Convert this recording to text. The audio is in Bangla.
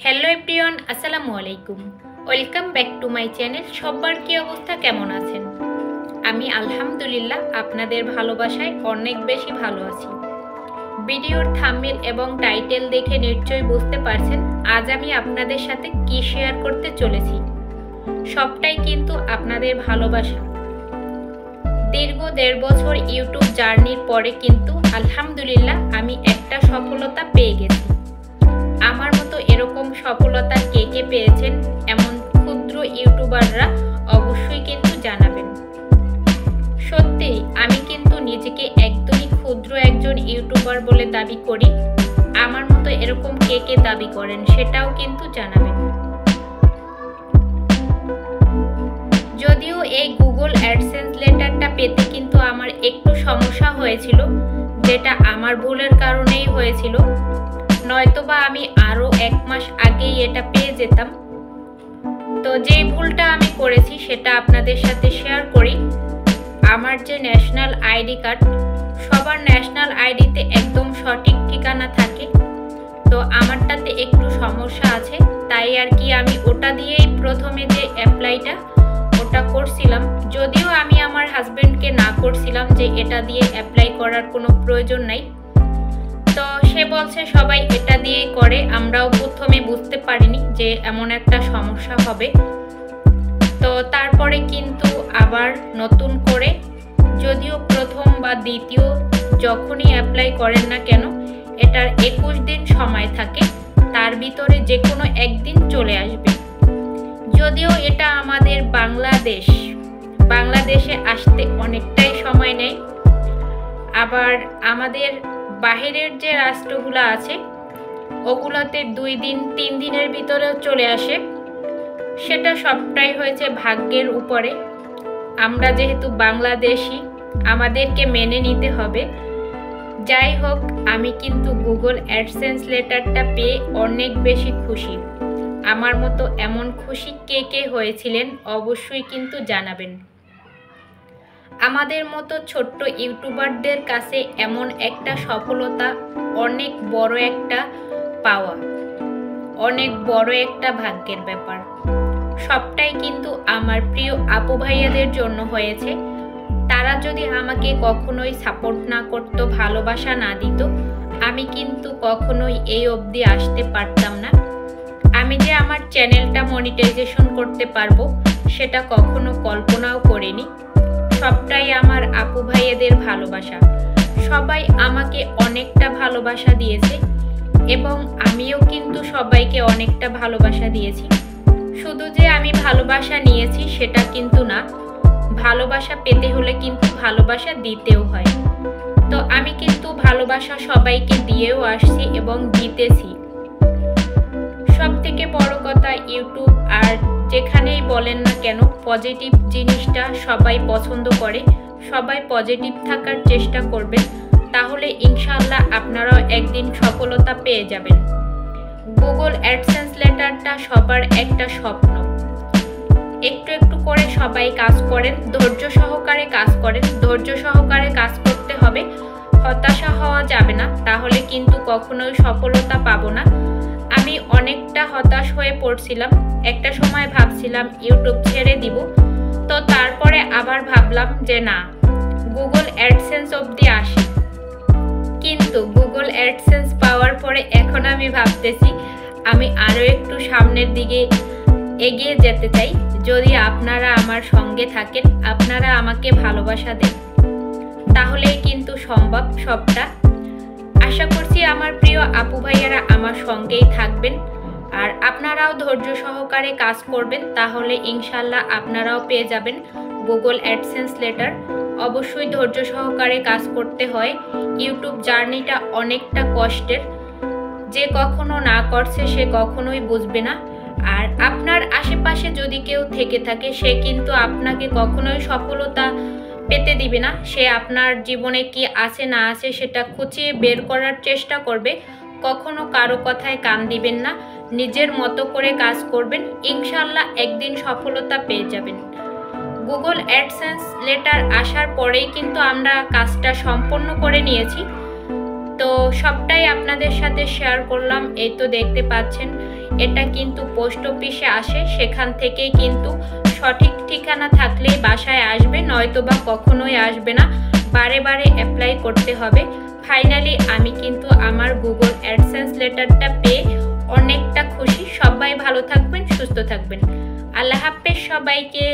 হ্যালো এভরিওয়ান, আসসালামু আলাইকুম। Welcome back to my channel. সবার কি অবস্থা, কেমন আছেন? আমি আলহামদুলিল্লাহ আপনাদের ভালোবাসায় অনেক বেশি ভালো আছি। ভিডিওর থাম্বনেল এবং টাইটেল দেখে নিশ্চয়ই বুঝতে পারছেন আজ আমি আপনাদের সাথে কি শেয়ার করতে চলেছি। সবটাই কিন্তু আপনাদের ভালোবাসা। দীর্ঘ 1.5 বছর ইউটিউব জার্নির পরে কিন্তু আলহামদুলিল্লাহ আমি একটা সফলতা পেয়ে গেছি। আমার মতো এরকম সফলতা কে কে পেয়েছেন এমন ক্ষুদ্র ইউটিউবাররা অবশ্যই কিন্তু জানাবেন। সত্যি আমি কিন্তু নিজেকে একদমই ক্ষুদ্র একজন ইউটিউবার বলে দাবি করি। আমার মতো এরকম কে কে দাবি করেন সেটাও কিন্তু জানাবেন। যদিও এই গুগল অ্যাডসেন্স লেটারটা পেতে কিন্তু আমার একটু সমস্যা হয়েছিল, যেটা আমার ভুলের কারণেই হয়েছিল, নয়তোবা আমি আরো 1 মাস আগেই এটা পেয়ে যেতাম। তো যে ভুলটা আমি করেছি সেটা আপনাদের সাথে শেয়ার করি। আমার যে ন্যাশনাল আইডি কার্ড, সবার ন্যাশনাল আইডিতে একদম সঠিক ঠিকানা থাকে, তো আমারটাতে একটু সমস্যা আছে, তাই আর কি আমি ওটা দিয়েই প্রথমে যে অ্যাপ্লাইটা ওটা করছিলাম। যদিও আমি আমার হাজবেন্ডকে না করছিলাম যে এটা দিয়ে অ্যাপ্লাই করার কোনো প্রয়োজন নাই, তো সে বলছে সবাই এটা দিয়েই করে। আমরাও প্রথমে বুঝতে পারিনি যে এমন একটা সমস্যা হবে। তো তারপরে কিন্তু আবার নতুন করে, যদিও প্রথম বা দ্বিতীয় যখনই অ্যাপ্লাই করেন না কেন, এটার 21 দিন সময় থাকে, তার ভিতরে যে কোনো একদিন চলে আসবে। যদিও এটা আমাদের বাংলাদেশে আসতে অনেকটাই সময় নেয়, আবার আমাদের বাহিরের যে রাষ্ট্রগুলো আছে ওগুলোতে 2 দিন 3 দিনের ভিতরেও চলে আসে। সেটা সবটাই হয়েছে ভাগ্যের উপরে। আমরা যেহেতু বাংলাদেশি, আমাদেরকে মেনে নিতে হবে। যাই হোক, আমি কিন্তু গুগল অ্যাডসেন্স লেটারটা পেয়ে অনেক বেশি খুশি। আমার মতো এমন খুশি কে কে হয়েছিলেন অবশ্যই কিন্তু জানাবেন। আমাদের মতো ছোট্ট ইউটিউবারদের কাছে এমন একটা সফলতা অনেক বড় একটা পাওয়া, অনেক বড় একটা ভাগ্যের ব্যাপার। সবটাই কিন্তু আমার প্রিয় আপু ভাইয়াদের জন্য হয়েছে। তারা যদি আমাকে কখনোই সাপোর্ট না করতো, ভালোবাসা না দিত, আমি কিন্তু কখনোই এই অবধি আসতে পারতাম না। আমি যে আমার চ্যানেলটা মনিটাইজেশন করতে পারবো সেটা কখনো কল্পনাও করিনি। সবটাই আমার আপু ভাইয়াদের ভালোবাসা। সবাই আমাকে অনেকটা ভালোবাসা দিয়েছে এবং আমিও কিন্তু সবাইকে অনেকটা ভালোবাসা দিয়েছি। শুধু যে আমি ভালোবাসা নিয়েছি সেটা কিন্তু না, ভালোবাসা পেতে হলে কিন্তু ভালোবাসা দিতেও হয়। তো আমি কিন্তু ভালোবাসা সবাইকে দিয়েও আসছি এবং দিতেছি। সব থেকে বড় কথা, ইউটিউব আর যেখানেই বলেন না কেন, পজিটিভ জিনিসটা সবাই পছন্দ করে। সবাই পজিটিভ থাকার চেষ্টা করবেন, তাহলে ইনশাআল্লাহ আপনারাও একদিন সফলতা পেয়ে যাবেন। গুগল অ্যাডসেন্স লেটারটা সবার একটা স্বপ্ন। একটু একটু করে সবাই কাজ করেন, ধৈর্য সহকারে কাজ করেন। ধৈর্য সহকারে কাজ করতে হবে, হতাশা হওয়া যাবে না, তাহলে কিন্তু কখনোই সফলতা পাবো না। আমি অনেকটা হতাশ হয়ে পড়ছিলাম। একটা সময় ভাবছিলাম ইউটিউব ছেড়ে দিব, তো তারপরে আবার ভাবলাম যে না, গুগল অ্যাডসেন্স অবধি আসি। কিন্তু গুগল অ্যাডসেন্স পাওয়ার পরে এখন আমি ভাবতেছি আমি আরও একটু সামনের দিকে এগিয়ে যেতে চাই। যদি আপনারা আমার সঙ্গে থাকেন, আপনারা আমাকে ভালোবাসা দেন, তাহলেই কিন্তু সম্ভব সবটা। আশা করছি আমার প্রিয় আপু ভাইয়ারা আমার সঙ্গেই থাকবেন, আর আপনারাও ধৈর্য সহকারে কাজ করবেন, তাহলে ইনশাল্লাহ আপনারাও পেয়ে যাবেন গুগল অ্যাডসেন্স লেটার। অবশ্যই ধৈর্য সহকারে কাজ করতে হয়। ইউটিউব জার্নিটা অনেকটা কষ্টের। যে কখনো না করছে সে কখনোই বুঝবে না। আর আপনার আশেপাশে যদি কেউ থেকে থাকে, সে কিন্তু আপনাকে কখনোই সফলতা পেতে দিবে না। সে আপনার জীবনে কি আছে না আছে সেটা খুঁচিয়ে বের করার চেষ্টা করবে। কখনো কারো কথায় কান দিবেন না, নিজের মতো করে কাজ করবেন, ইনশাল্লাহ একদিন সফলতা পেয়ে যাবেন। গুগল অ্যাডসেন্স লেটার আসার পরেই কিন্তু আমরা কাজটা সম্পন্ন করে নিয়েছি। তো সবটাই আপনাদের সাথে শেয়ার করলাম। এই তো দেখতে পাচ্ছেন এটা কিন্তু পোস্ট অফিসে আসে, সেখান থেকে কিন্তু সঠিক ঠিকানা থাকলেই বাসায় আসবে, নয়তো বা কখনোই আসবে না, বারে বারে অ্যাপ্লাই করতে হবে। ফাইনালি আমি কিন্তু আমার গুগল অ্যাডসেন্স লেটারটা পেয়ে অনেকটা খুশি। সবাই ভালো থাকবেন, সুস্থ থাকবেন। আল্লাহ হাফেজ সবাইকে।